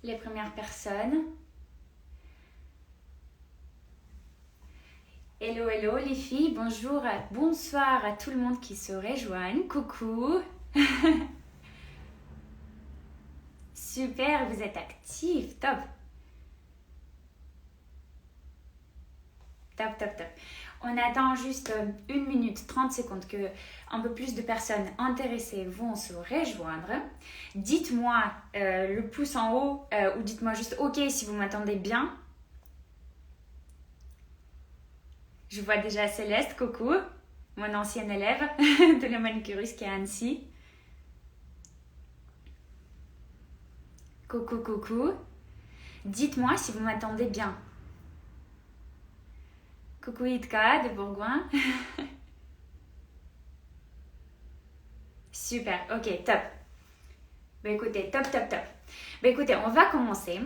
les premières personnes. Hello, hello les filles, bonjour, bonsoir à tout le monde qui se rejoigne. Coucou. Super, vous êtes actifs, top. Top, top, top. On attend juste 1 minute 30 secondes que un peu plus de personnes intéressées vont se rejoindre. Dites-moi le pouce en haut ou dites-moi juste OK si vous m'entendez bien. Je vois déjà Céleste, coucou, mon ancienne élève de la manicuriste qui est à Annecy. Coucou, coucou. Dites-moi si vous m'entendez bien. Coucou Itka de Bourgoin. Super, ok, top. Écoutez, top. Écoutez, on va commencer.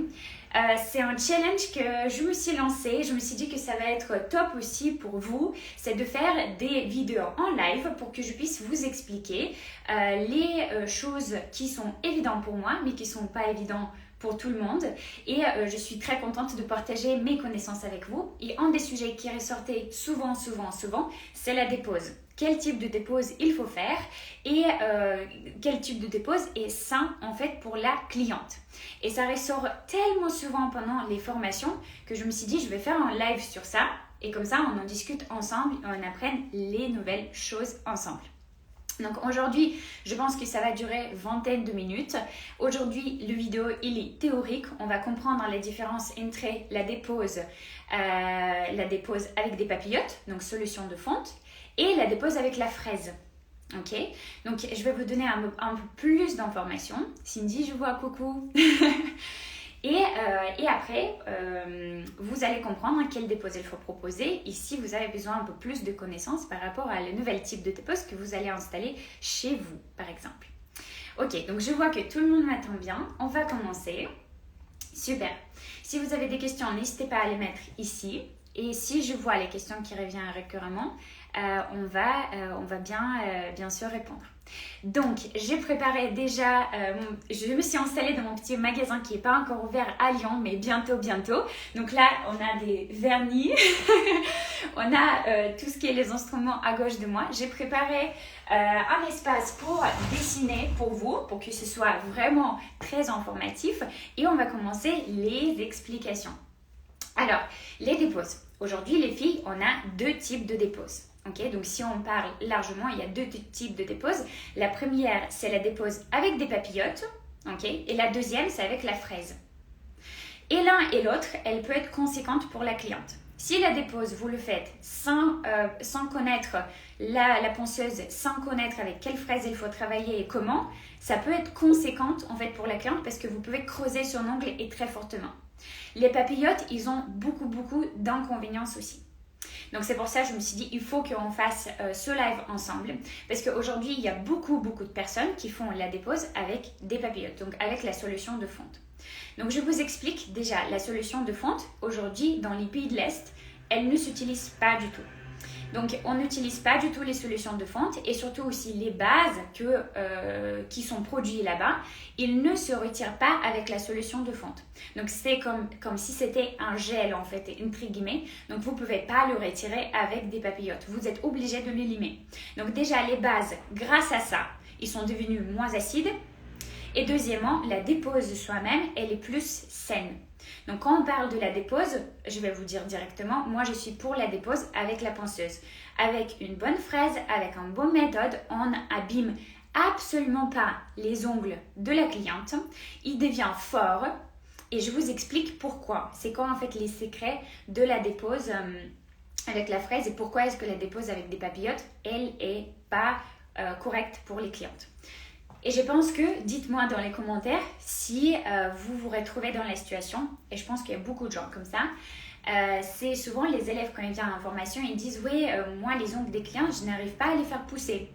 C'est un challenge que je me suis lancé. Je me suis dit que ça va être top aussi pour vous. C'est de faire des vidéos en live pour que je puisse vous expliquer les choses qui sont évidentes pour moi, mais qui ne sont pas évidentes pour tout le monde. Et je suis très contente de partager mes connaissances avec vous. Et un des sujets qui ressortait souvent, c'est la dépose. Quel type de dépose il faut faire et quel type de dépose est sain en fait pour la cliente. Et ça ressort tellement souvent pendant les formations que je me suis dit je vais faire un live sur ça et comme ça on en discute ensemble et on apprenne les nouvelles choses ensemble. Donc aujourd'hui, je pense que ça va durer vingtaine de minutes. Aujourd'hui, le vidéo, il est théorique. On va comprendre les différences entre la dépose avec des papillotes, donc solution de fonte, et la dépose avec la fraise. Ok, donc je vais vous donner un peu plus d'informations. Cindy, je vois, coucou. Et après, vous allez comprendre quelle dépose il faut proposer et si vous avez besoin un peu plus de connaissances par rapport à le nouvel type de dépose que vous allez installer chez vous, par exemple. Ok, donc je vois que tout le monde m'attend bien. On va commencer. Super. Si vous avez des questions, n'hésitez pas à les mettre ici. Et si je vois les questions qui reviennent récurremment, on va bien sûr répondre. Donc, j'ai préparé déjà, je me suis installée dans mon petit magasin qui n'est pas encore ouvert à Lyon, mais bientôt. Donc là, on a des vernis, on a tout ce qui est les instruments à gauche de moi. J'ai préparé un espace pour dessiner pour vous, pour que ce soit vraiment très informatif. Et on va commencer les explications. Alors, les déposes. Aujourd'hui, les filles, on a 2 types de déposes. Okay, donc si on parle largement, il y a 2 types de déposes. La première, c'est la dépose avec des papillotes. Okay, et la deuxième, c'est avec la fraise. Et l'un et l'autre, elle peut être conséquente pour la cliente. Si la dépose, vous le faites sans connaître la ponceuse, sans connaître avec quelle fraise il faut travailler et comment, ça peut être conséquente en fait pour la cliente parce que vous pouvez creuser son ongle et très fortement. Les papillotes, ils ont beaucoup d'inconvénients aussi. Donc c'est pour ça que je me suis dit il faut qu'on fasse ce live ensemble parce qu'aujourd'hui il y a beaucoup de personnes qui font la dépose avec des papillotes, donc avec la solution de fonte. Donc je vous explique déjà la solution de fonte. Aujourd'hui dans les pays de l'Est, elle ne s'utilise pas du tout. Donc on n'utilise pas du tout les solutions de fonte et surtout aussi les bases qui sont produites là-bas, ils ne se retirent pas avec la solution de fonte. Donc c'est comme si c'était un gel en fait, entre guillemets. Donc vous ne pouvez pas le retirer avec des papillotes. Vous êtes obligé de le limer. Donc déjà les bases, grâce à ça, ils sont devenus moins acides. Et deuxièmement, la dépose de soi-même, elle est plus saine. Donc quand on parle de la dépose, je vais vous dire directement, moi je suis pour la dépose avec la ponceuse. Avec une bonne fraise, avec une bonne méthode, on abîme absolument pas les ongles de la cliente. Il devient fort et je vous explique pourquoi. C'est quoi en fait les secrets de la dépose avec la fraise et pourquoi est-ce que la dépose avec des papillotes, elle est pas correcte pour les clientes. Et je pense que, dites-moi dans les commentaires si vous vous retrouvez dans la situation. Et je pense qu'il y a beaucoup de gens comme ça. C'est souvent les élèves quand ils viennent en formation, ils disent « Oui, moi les ongles des clients, je n'arrive pas à les faire pousser. »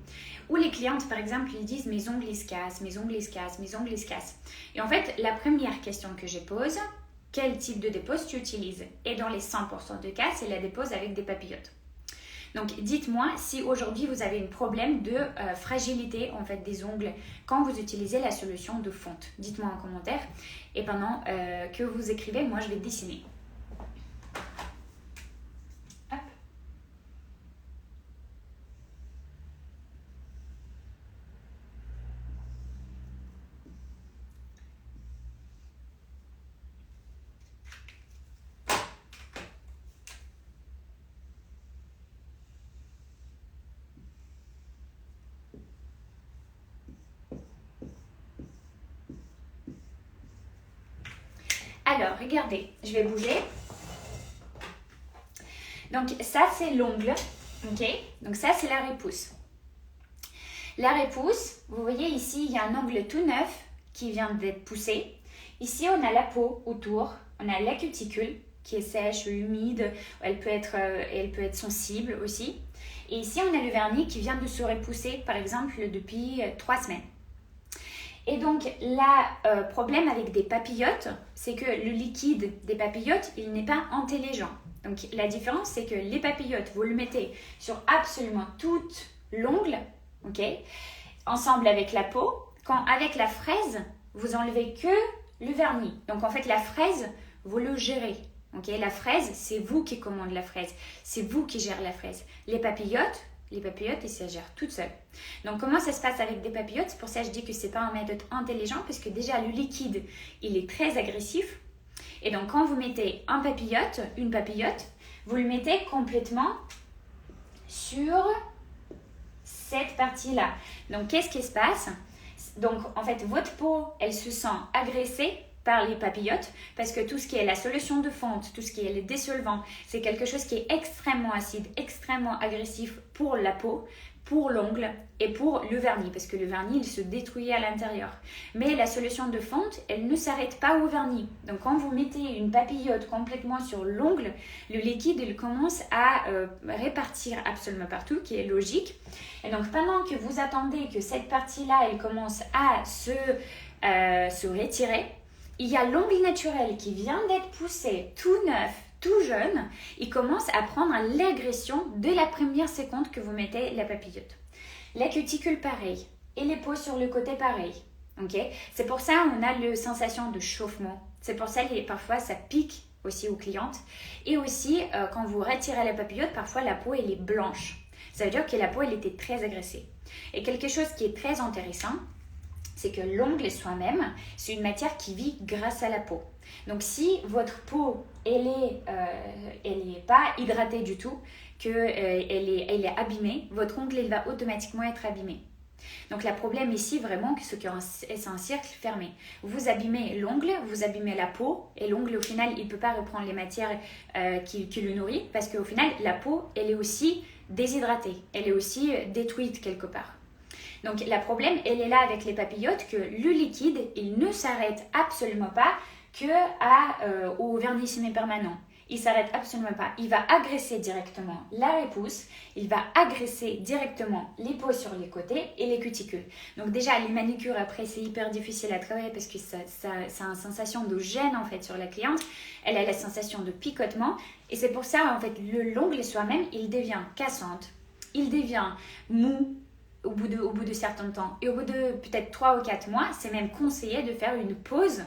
Ou les clientes par exemple, ils disent « Mes ongles ils se cassent, mes ongles ils se cassent, mes ongles ils se cassent. » Et en fait, la première question que je pose, quel type de dépose tu utilises? Et dans les 100% de cas, c'est la dépose avec des papillotes. Donc dites-moi si aujourd'hui vous avez un problème de fragilité en fait des ongles quand vous utilisez la solution de fonte. Dites-moi en commentaire et pendant que vous écrivez, moi je vais dessiner. Hop. Alors, regardez, je vais bouger. Donc, ça, c'est l'ongle, ok? Donc, ça, c'est la repousse. La repousse, vous voyez ici, il y a un ongle tout neuf qui vient d'être poussé. Ici, on a la peau autour, on a la cuticule qui est sèche, humide, elle peut être sensible aussi. Et ici, on a le vernis qui vient de se repousser, par exemple, depuis 3 semaines. Et donc, le problème avec des papillotes, c'est que le liquide des papillotes, il n'est pas intelligent. Donc, la différence, c'est que les papillotes, vous le mettez sur absolument toute l'ongle, ok, ensemble avec la peau. Quand avec la fraise, vous enlevez que le vernis. Donc, en fait, la fraise, vous le gérez. Ok, la fraise, c'est vous qui commandez la fraise. C'est vous qui gérez la fraise. Les papillotes, ils se gèrent toutes seules. Donc, comment ça se passe avec des papillotes? C'est pour ça que je dis que ce n'est pas un méthode intelligent, parce que déjà, le liquide, il est très agressif. Et donc, quand vous mettez une papillote, vous le mettez complètement sur cette partie-là. Donc, qu'est-ce qui se passe? Donc, en fait, votre peau, elle se sent agressée par les papillotes parce que tout ce qui est la solution de fonte, tout ce qui est le dissolvant, c'est quelque chose qui est extrêmement acide, extrêmement agressif pour la peau, pour l'ongle et pour le vernis parce que le vernis, il se détruit à l'intérieur. Mais la solution de fonte, elle ne s'arrête pas au vernis. Donc, quand vous mettez une papillote complètement sur l'ongle, le liquide, il commence à répartir absolument partout, qui est logique. Et donc, pendant que vous attendez que cette partie-là, elle commence à se retirer, il y a l'ongle naturel qui vient d'être poussé, tout neuf, tout jeune. Il commence à prendre l'agression de la première seconde que vous mettez la papillote. La cuticule, pareil. Et les peaux sur le côté, pareil. Okay? C'est pour ça qu'on a la sensation de chauffement. C'est pour ça que parfois ça pique aussi aux clientes. Et aussi, quand vous retirez la papillote, parfois la peau, elle est blanche. Ça veut dire que la peau, elle était très agressée. Et quelque chose qui est très intéressant, c'est que l'ongle soi-même, c'est une matière qui vit grâce à la peau. Donc, si votre peau, elle est pas hydratée du tout, qu'elle elle est abîmée, votre ongle, il va automatiquement être abîmé. Donc, le problème ici, vraiment, c'est que c'est un cercle fermé. Vous abîmez l'ongle, vous abîmez la peau, et l'ongle, au final, il ne peut pas reprendre les matières qui le nourrissent, parce qu'au final, la peau, elle est aussi déshydratée, elle est aussi détruite quelque part. Donc, le problème, elle est là avec les papillotes, que le liquide, il ne s'arrête absolument pas au vernis semi-permanent. Il ne s'arrête absolument pas. Il va agresser directement la repousse, il va agresser directement les peaux sur les côtés et les cuticules. Donc déjà, les manicures, après, c'est hyper difficile à travailler parce que ça a une sensation de gêne, en fait, sur la cliente. Elle a la sensation de picotement. Et c'est pour ça, en fait, l'ongle soi-même, il devient cassante, il devient mou, au bout de certains temps. Et au bout de peut-être 3 ou 4 mois, c'est même conseillé de faire une pause,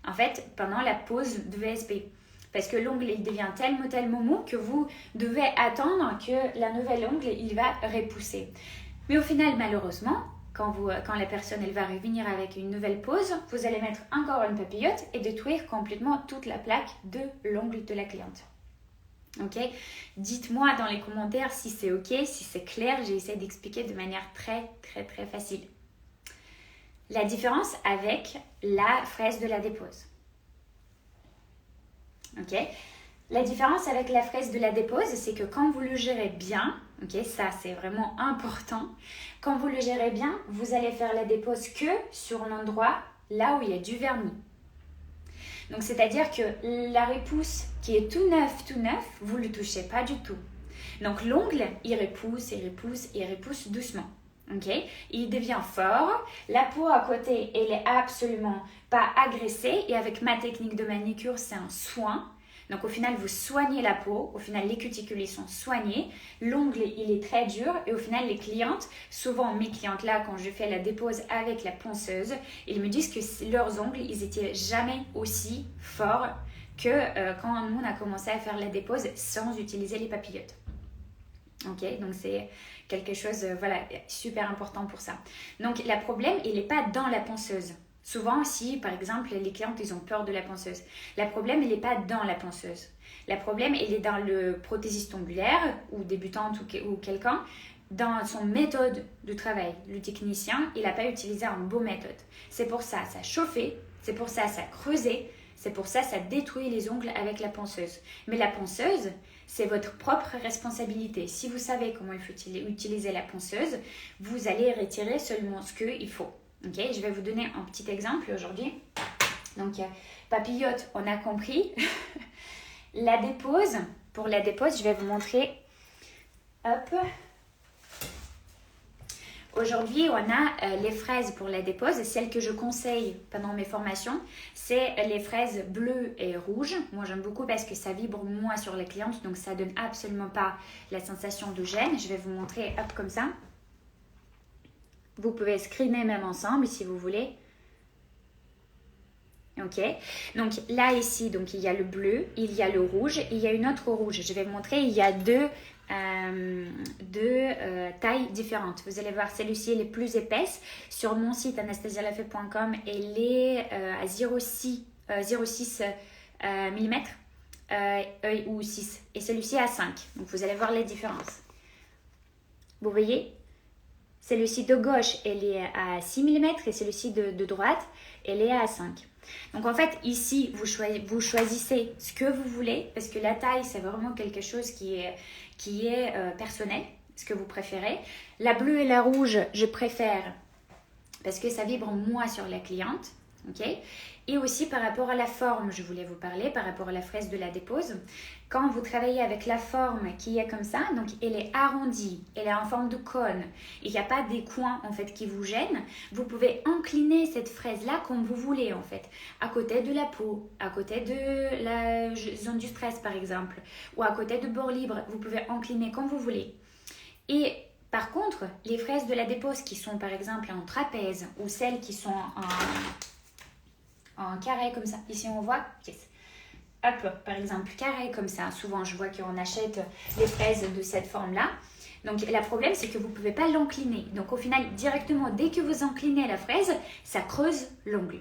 en fait, pendant la pause de VSP. Parce que l'ongle, il devient tellement mou que vous devez attendre que la nouvelle ongle, il va repousser. Mais au final, malheureusement, quand la personne, elle va revenir avec une nouvelle pause, vous allez mettre encore une papillote et détruire complètement toute la plaque de l'ongle de la cliente. Ok, dites-moi dans les commentaires si c'est ok, si c'est clair. J'ai essayé d'expliquer de manière très facile. La différence avec la fraise de la dépose. Ok, la différence avec la fraise de la dépose, c'est que quand vous le gérez bien, ok, ça c'est vraiment important. Quand vous le gérez bien, vous allez faire la dépose que sur l'endroit là où il y a du vernis. Donc, c'est-à-dire que la repousse qui est tout neuf, vous ne le touchez pas du tout. Donc, l'ongle, il repousse doucement. Okay? Il devient fort. La peau à côté, elle est absolument pas agressée. Et avec ma technique de manicure, c'est un soin. Donc au final, vous soignez la peau, au final les cuticules ils sont soignés, l'ongle il est très dur et au final les clientes, souvent mes clientes là quand je fais la dépose avec la ponceuse, ils me disent que leurs ongles ils étaient jamais aussi forts que quand nous on a commencé à faire la dépose sans utiliser les papillotes. Ok, donc c'est quelque chose, voilà, super important pour ça. Donc le problème, il n'est pas dans la ponceuse. Souvent, si par exemple les clientes ils ont peur de la ponceuse, le problème il n'est pas dans la ponceuse. Le problème il est dans le prothésiste ongulaire ou débutante ou quelqu'un, dans son méthode de travail. Le technicien, il n'a pas utilisé une bonne méthode. C'est pour ça, ça chauffait, c'est pour ça, ça creusait, c'est pour ça, ça détruit les ongles avec la ponceuse. Mais la ponceuse, c'est votre propre responsabilité. Si vous savez comment il faut utiliser la ponceuse, vous allez retirer seulement ce qu'il faut. Okay, je vais vous donner un petit exemple aujourd'hui. Donc, papillote, on a compris. La dépose, pour la dépose, je vais vous montrer. Hop. Aujourd'hui, on a les fraises pour la dépose. Celles que je conseille pendant mes formations, c'est les fraises bleues et rouges. Moi, j'aime beaucoup parce que ça vibre moins sur les clientes, donc ça donne absolument pas la sensation de gêne. Je vais vous montrer, hop, comme ça. Vous pouvez screener même ensemble si vous voulez. Ok, donc là ici, donc il y a le bleu, il y a le rouge, il y a une autre rouge. Je vais vous montrer, il y a deux tailles différentes. Vous allez voir, celle-ci elle est plus épaisse. Sur mon site anastasialafay.com, elle est à 0,6 mm ou 6 et celui-ci à 5. Donc vous allez voir les différences. Vous voyez? Celui-ci de gauche, elle est à 6 mm et celui-ci de droite, elle est à 5. Donc en fait, ici, vous choisissez ce que vous voulez parce que la taille, c'est vraiment quelque chose qui est personnel, ce que vous préférez. La bleue et la rouge, je préfère parce que ça vibre moins sur la cliente. Okay. Et aussi par rapport à la forme, je voulais vous parler, par rapport à la fraise de la dépose. Quand vous travaillez avec la forme qui est comme ça, donc elle est arrondie, elle est en forme de cône, il n'y a pas des coins en fait qui vous gênent, vous pouvez incliner cette fraise-là comme vous voulez en fait, à côté de la peau, à côté de la zone du stress par exemple, ou à côté de bord libre, vous pouvez incliner comme vous voulez. Et par contre, les fraises de la dépose qui sont par exemple en trapèze ou celles qui sont en carré comme ça. Ici, on voit, yes. Hop, par exemple, carré comme ça. Souvent, je vois qu'on achète les fraises de cette forme-là. Donc, le problème, c'est que vous ne pouvez pas l'incliner. Donc, au final, directement, dès que vous inclinez la fraise, ça creuse l'ongle.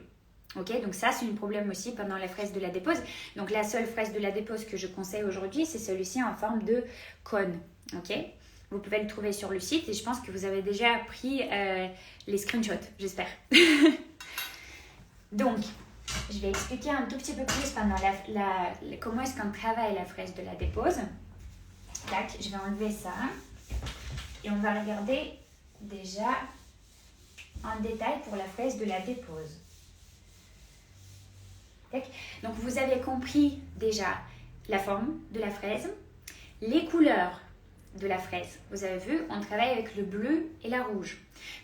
Ok, donc ça, c'est un problème aussi pendant la fraise de la dépose. Donc, la seule fraise de la dépose que je conseille aujourd'hui, c'est celui-ci en forme de cône. Ok, vous pouvez le trouver sur le site et je pense que vous avez déjà pris les screenshots, j'espère. Donc, je vais expliquer un tout petit peu plus pendant comment est-ce qu'on travaille la fraise de la dépose. Tac, je vais enlever ça. Et on va regarder déjà en détail pour la fraise de la dépose. Tac. Donc, vous avez compris déjà la forme de la fraise, les couleurs de la fraise. Vous avez vu, on travaille avec le bleu et la rouge.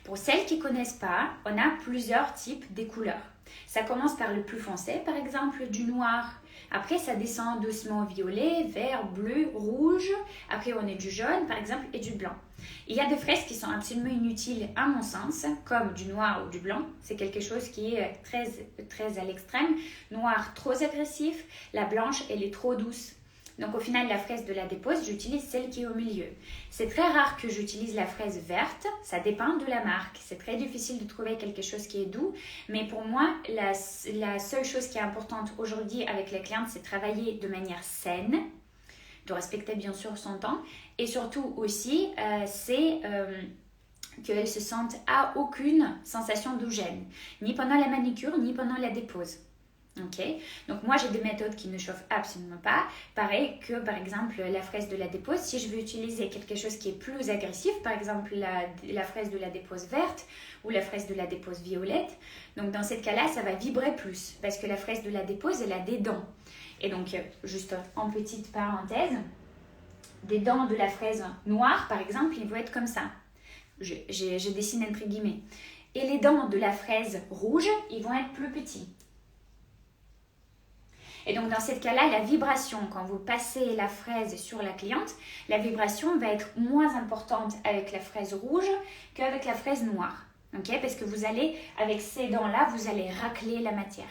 Pour celles qui ne connaissent pas, on a plusieurs types de couleurs. Ça commence par le plus foncé, par exemple du noir. Après, ça descend doucement au violet, vert, bleu, rouge. Après, on est du jaune, par exemple, et du blanc. Il y a des fraises qui sont absolument inutiles à mon sens, comme du noir ou du blanc. C'est quelque chose qui est très, très à l'extrême. Noir, trop agressif. La blanche, elle est trop douce. Donc au final, la fraise de la dépose, j'utilise celle qui est au milieu. C'est très rare que j'utilise la fraise verte, ça dépend de la marque. C'est très difficile de trouver quelque chose qui est doux. Mais pour moi, la seule chose qui est importante aujourd'hui avec les clientes, c'est travailler de manière saine, de respecter bien sûr son temps. Et surtout aussi, c'est qu'elles se sentent à aucune sensation de gêne, ni pendant la manicure, ni pendant la dépose. Ok, donc moi j'ai des méthodes qui ne chauffent absolument pas. Pareil que par exemple la fraise de la dépose, si je veux utiliser quelque chose qui est plus agressif, par exemple la fraise de la dépose verte ou la fraise de la dépose violette, donc dans ce cas-là ça va vibrer plus parce que la fraise de la dépose elle a des dents. Et donc juste en petite parenthèse, des dents de la fraise noire par exemple, ils vont être comme ça. Je dessine entre guillemets. Et les dents de la fraise rouge, ils vont être plus petits. Et donc dans ce cas-là, la vibration, quand vous passez la fraise sur la cliente, la vibration va être moins importante avec la fraise rouge qu'avec la fraise noire. Okay? Parce que vous allez, avec ces dents-là, vous allez racler la matière.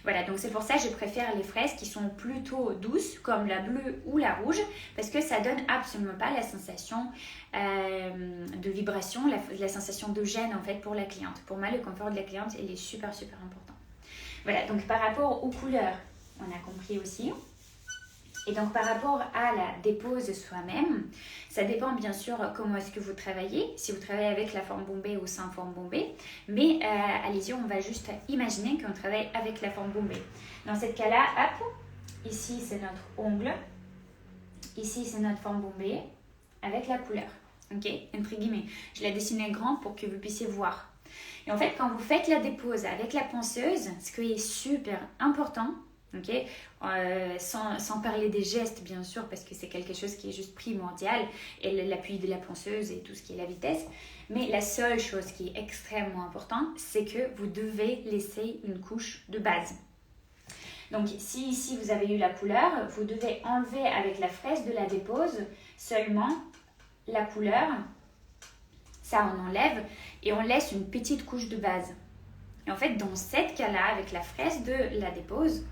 Voilà, donc c'est pour ça que je préfère les fraises qui sont plutôt douces, comme la bleue ou la rouge, parce que ça donne absolument pas la sensation de vibration, la sensation de gêne en fait pour la cliente. Pour moi, le confort de la cliente, il est super, super important. Voilà, donc par rapport aux couleurs, on a compris aussi. Et donc par rapport à la dépose soi-même, ça dépend bien sûr comment est-ce que vous travaillez, si vous travaillez avec la forme bombée ou sans forme bombée, mais allez-y, on va juste imaginer qu'on travaille avec la forme bombée. Dans ce cas-là, hop, ici c'est notre ongle, ici c'est notre forme bombée avec la couleur, ok, entre guillemets. Je l'ai dessiné grand pour que vous puissiez voir. Et en fait, quand vous faites la dépose avec la ponceuse, ce qui est super important, okay, sans parler des gestes bien sûr parce que c'est quelque chose qui est juste primordial et l'appui de la ponceuse et tout ce qui est la vitesse, mais la seule chose qui est extrêmement importante, c'est que vous devez laisser une couche de base. Donc si ici vous avez eu la couleur, vous devez enlever avec la fraise de la dépose seulement la couleur, ça on enlève et on laisse une petite couche de base. Et en fait dans ce cas-là, avec la fraise de la dépose,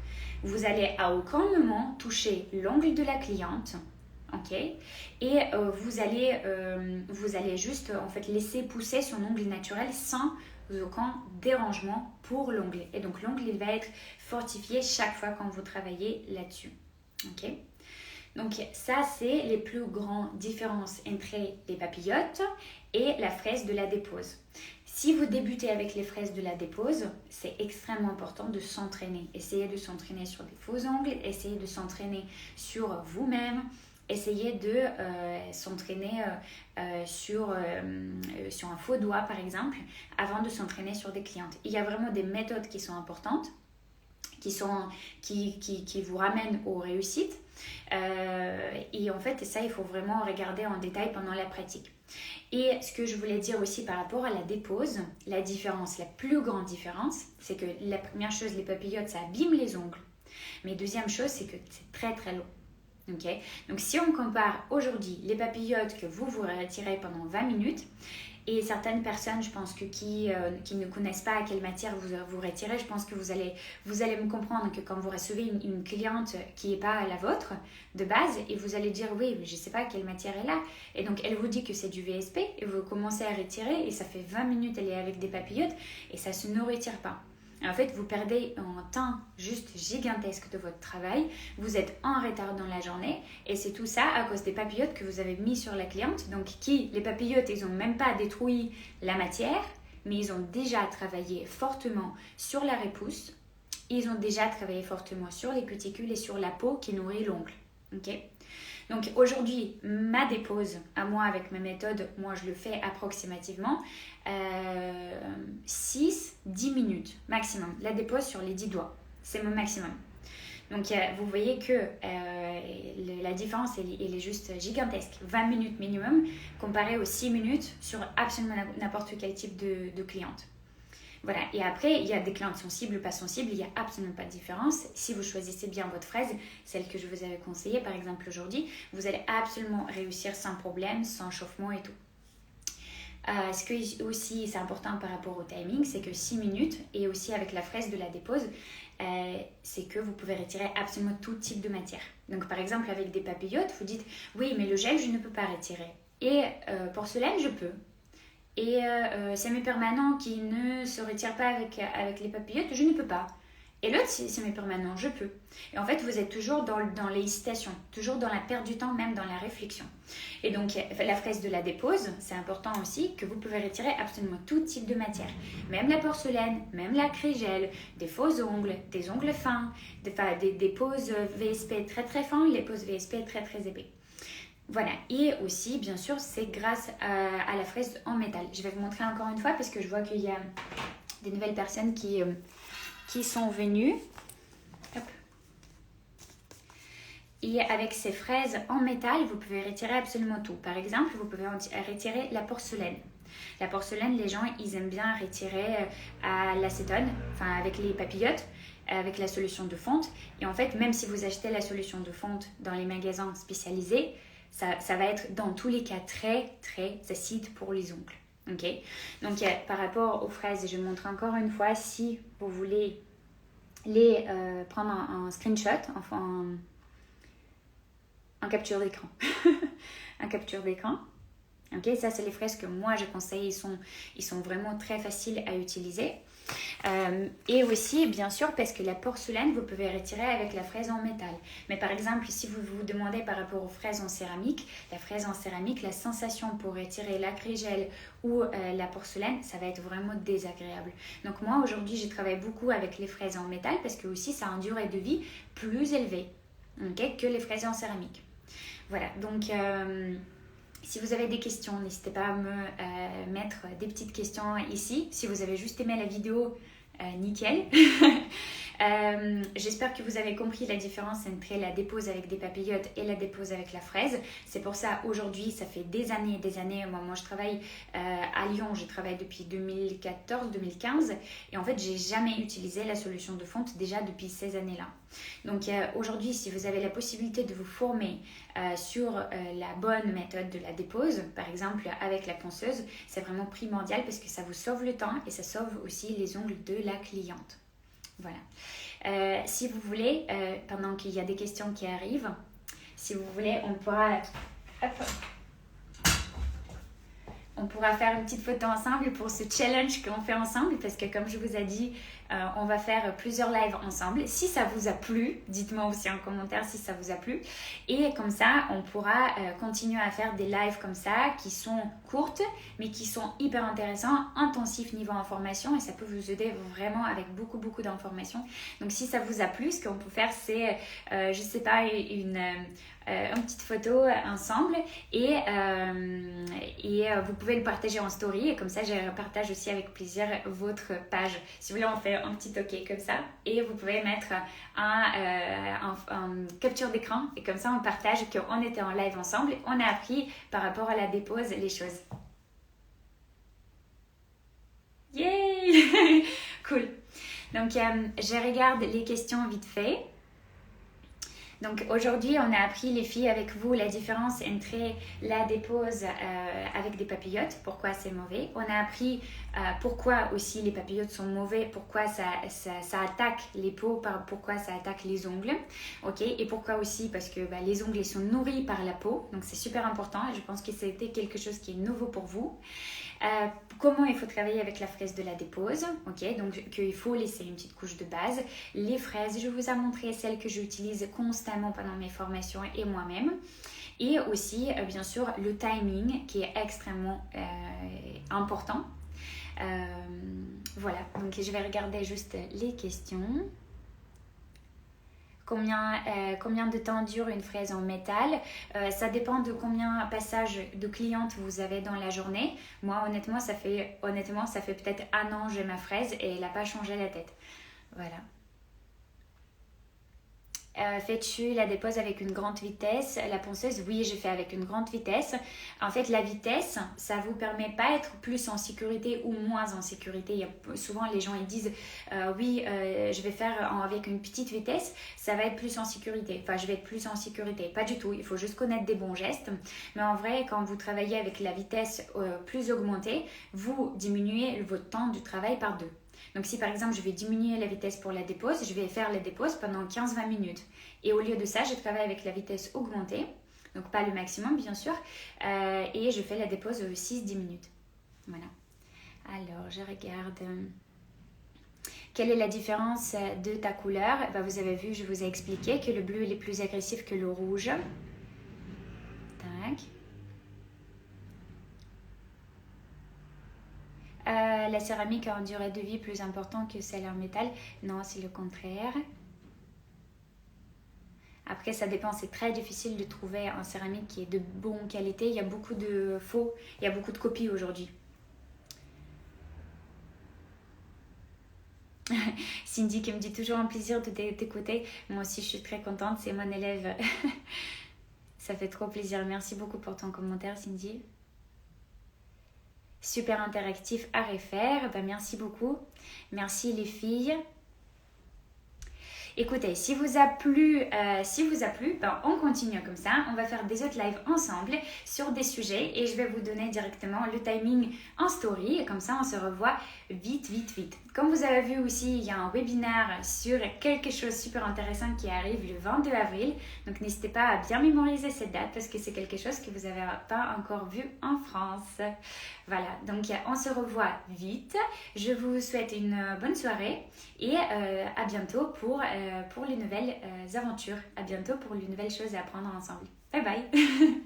vous allez à aucun moment toucher l'ongle de la cliente, ok? Et vous allez juste en fait laisser pousser son ongle naturel sans aucun dérangement pour l'ongle. Et donc l'ongle il va être fortifié chaque fois quand vous travaillez là-dessus, ok? Donc ça c'est les plus grandes différences entre les papillotes et la fraise de la dépose. Si vous débutez avec les fraises de la dépose, c'est extrêmement important de s'entraîner. Essayez de s'entraîner sur des faux ongles, essayez de s'entraîner sur vous-même, essayez de s'entraîner sur un faux doigt par exemple, avant de s'entraîner sur des clientes. Il y a vraiment des méthodes qui sont importantes, qui vous ramènent aux réussites. Et en fait, ça, il faut vraiment regarder en détail pendant la pratique. Et ce que je voulais dire aussi par rapport à la dépose, la plus grande différence, c'est que la première chose, les papillotes, ça abîme les ongles. Mais deuxième chose, c'est que c'est très très long. Okay? Donc si on compare aujourd'hui les papillotes que vous retirez pendant 20 minutes, et certaines personnes, je pense que qui ne connaissent pas à quelle matière vous retirez, je pense que vous allez me comprendre que quand vous recevez une cliente qui n'est pas la vôtre de base, et vous allez dire oui, mais je ne sais pas quelle matière elle a. Et donc elle vous dit que c'est du VSP, et vous commencez à retirer, et ça fait 20 minutes, elle est avec des papillotes, et ça ne se retire pas. En fait, vous perdez un temps juste gigantesque de votre travail, vous êtes en retard dans la journée et c'est tout ça à cause des papillotes que vous avez mis sur la cliente. Donc les papillotes, ils n'ont même pas détruit la matière, mais ils ont déjà travaillé fortement sur la repousse, ils ont déjà travaillé fortement sur les cuticules et sur la peau qui nourrit l'ongle. Okay? Donc aujourd'hui, ma dépose, à moi avec ma méthode, moi je le fais approximativement 6-10 minutes maximum. La dépose sur les 10 doigts, c'est mon maximum. Donc vous voyez que la différence elle est juste gigantesque. 20 minutes minimum comparé aux 6 minutes sur absolument n'importe quel type de cliente. Voilà, et après, il y a des clientes sensibles ou pas sensibles, il n'y a absolument pas de différence. Si vous choisissez bien votre fraise, celle que je vous avais conseillée par exemple aujourd'hui, vous allez absolument réussir sans problème, sans chauffement et tout. Ce que aussi c'est important par rapport au timing, c'est que 6 minutes, et aussi avec la fraise de la dépose, c'est que vous pouvez retirer absolument tout type de matière. Donc par exemple avec des papillotes, vous dites oui mais le gel je ne peux pas retirer, et porcelaine je peux. Et semi-permanent qui ne se retire pas avec les papillotes, je ne peux pas. Et l'autre, semi-permanent, je peux. Et en fait, vous êtes toujours dans l'hésitation, toujours dans la perte du temps, même dans la réflexion. Et donc, la fraise de la dépose, c'est important aussi que vous pouvez retirer absolument tout type de matière. Même la porcelaine, même la crégel, des faux ongles, des ongles fins, des poses VSP très très fins, les poses VSP très très épais. Voilà, et aussi, bien sûr, c'est grâce à la fraise en métal. Je vais vous montrer encore une fois parce que je vois qu'il y a des nouvelles personnes qui sont venues. Hop. Et avec ces fraises en métal, vous pouvez retirer absolument tout. Par exemple, vous pouvez retirer la porcelaine. La porcelaine, les gens, ils aiment bien retirer à l'acétone, enfin avec les papillotes, avec la solution de fonte. Et en fait, même si vous achetez la solution de fonte dans les magasins spécialisés, ça va être dans tous les cas très très acide pour les ongles. Ok. Donc par rapport aux fraises, je montre encore une fois, si vous voulez les prendre un screenshot, enfin en capture d'écran. En capture d'écran. Ok, ça c'est les fraises que moi je conseille, ils sont vraiment très faciles à utiliser. Et aussi bien sûr parce que la porcelaine vous pouvez retirer avec la fraise en métal. Mais par exemple si vous vous demandez par rapport aux fraises en céramique, la fraise en céramique, la sensation pour retirer l'acrygel ou la porcelaine, ça va être vraiment désagréable. Donc moi aujourd'hui je travaille beaucoup avec les fraises en métal parce que aussi ça a une durée de vie plus élevée, okay, que les fraises en céramique. Voilà, donc si vous avez des questions, n'hésitez pas à me mettre des petites questions ici. Si vous avez juste aimé la vidéo, nickel. J'espère que vous avez compris la différence entre la dépose avec des papillotes et la dépose avec la fraise. C'est pour ça aujourd'hui, ça fait des années, moi je travaille à Lyon, je travaille depuis 2014-2015 et en fait j'ai jamais utilisé la solution de fonte déjà depuis ces années-là. Donc aujourd'hui, si vous avez la possibilité de vous former sur la bonne méthode de la dépose, par exemple avec la ponceuse, c'est vraiment primordial parce que ça vous sauve le temps et ça sauve aussi les ongles de la cliente. Voilà. Si vous voulez, pendant qu'il y a des questions qui arrivent, si vous voulez, on pourra faire une petite photo ensemble pour ce challenge qu'on fait ensemble parce que comme je vous ai dit, on va faire plusieurs lives ensemble. Si ça vous a plu, dites-moi aussi en commentaire si ça vous a plu. Et comme ça, on pourra continuer à faire des lives comme ça qui sont courtes mais qui sont hyper intéressants, intensifs niveau information et ça peut vous aider vraiment avec beaucoup d'informations. Donc si ça vous a plu, ce qu'on peut faire c'est, je sais pas, une petite photo ensemble et vous pouvez le partager en story et comme ça je partage aussi avec plaisir votre page. Si vous voulez on fait un petit ok comme ça et vous pouvez mettre un capture d'écran et comme ça on partage qu'on était en live ensemble, on a appris par rapport à la dépose les choses. Yay. Cool. Donc je regarde les questions vite fait. Donc aujourd'hui, on a appris les filles avec vous la différence entre la dépose avec des papillotes, pourquoi c'est mauvais. On a appris pourquoi aussi les papillotes sont mauvais, pourquoi ça attaque les peaux, pourquoi ça attaque les ongles. Okay. Et pourquoi aussi parce que les ongles sont nourris par la peau, donc c'est super important et je pense que c'était quelque chose qui est nouveau pour vous. Comment il faut travailler avec la fraise de la dépose, ok, donc qu'il faut laisser une petite couche de base. Les fraises, je vous ai montré celles que j'utilise constamment pendant mes formations et moi-même. Et aussi, bien sûr, le timing qui est extrêmement important. Voilà, donc je vais regarder juste les questions. Combien de temps dure une fraise en métal? Ça dépend de combien de passages de clientes vous avez dans la journée. Moi, honnêtement, ça fait peut-être 1 an que j'ai ma fraise et elle n'a pas changé la tête. Voilà. Fais-tu la dépose avec une grande vitesse? La ponceuse, oui, je fais avec une grande vitesse. En fait, la vitesse, ça vous permet pas d'être plus en sécurité ou moins en sécurité. Souvent, les gens ils disent oui, je vais faire avec une petite vitesse, ça va être plus en sécurité. Enfin, je vais être plus en sécurité. Pas du tout. Il faut juste connaître des bons gestes. Mais en vrai, quand vous travaillez avec la vitesse plus augmentée, vous diminuez votre temps de travail par 2. Donc si par exemple je vais diminuer la vitesse pour la dépose, je vais faire la dépose pendant 15-20 minutes. Et au lieu de ça, je travaille avec la vitesse augmentée, donc pas le maximum bien sûr, et je fais la dépose 6-10 minutes. Voilà. Alors je regarde. Quelle est la différence de ta couleur? Vous avez vu, je vous ai expliqué que le bleu il est plus agressif que le rouge. Tac. La céramique a une durée de vie plus importante que celle en métal. Non, c'est le contraire. Après, ça dépend. C'est très difficile de trouver un céramique qui est de bonne qualité. Il y a beaucoup de faux. Il y a beaucoup de copies aujourd'hui. Cindy qui me dit toujours un plaisir de t'écouter. Moi aussi, je suis très contente. C'est mon élève. Ça fait trop plaisir. Merci beaucoup pour ton commentaire, Cindy. Super interactif à refaire. Ben, merci beaucoup. Merci les filles. Écoutez, si vous a plu, ben, on continue comme ça. On va faire des autres lives ensemble sur des sujets et je vais vous donner directement le timing en story. Et comme ça, on se revoit vite. Comme vous avez vu aussi, il y a un webinaire sur quelque chose de super intéressant qui arrive le 22 avril. Donc, n'hésitez pas à bien mémoriser cette date parce que c'est quelque chose que vous n'avez pas encore vu en France. Voilà, donc on se revoit vite. Je vous souhaite une bonne soirée et à bientôt pour les nouvelles aventures. À bientôt pour les nouvelles choses à apprendre ensemble. Bye bye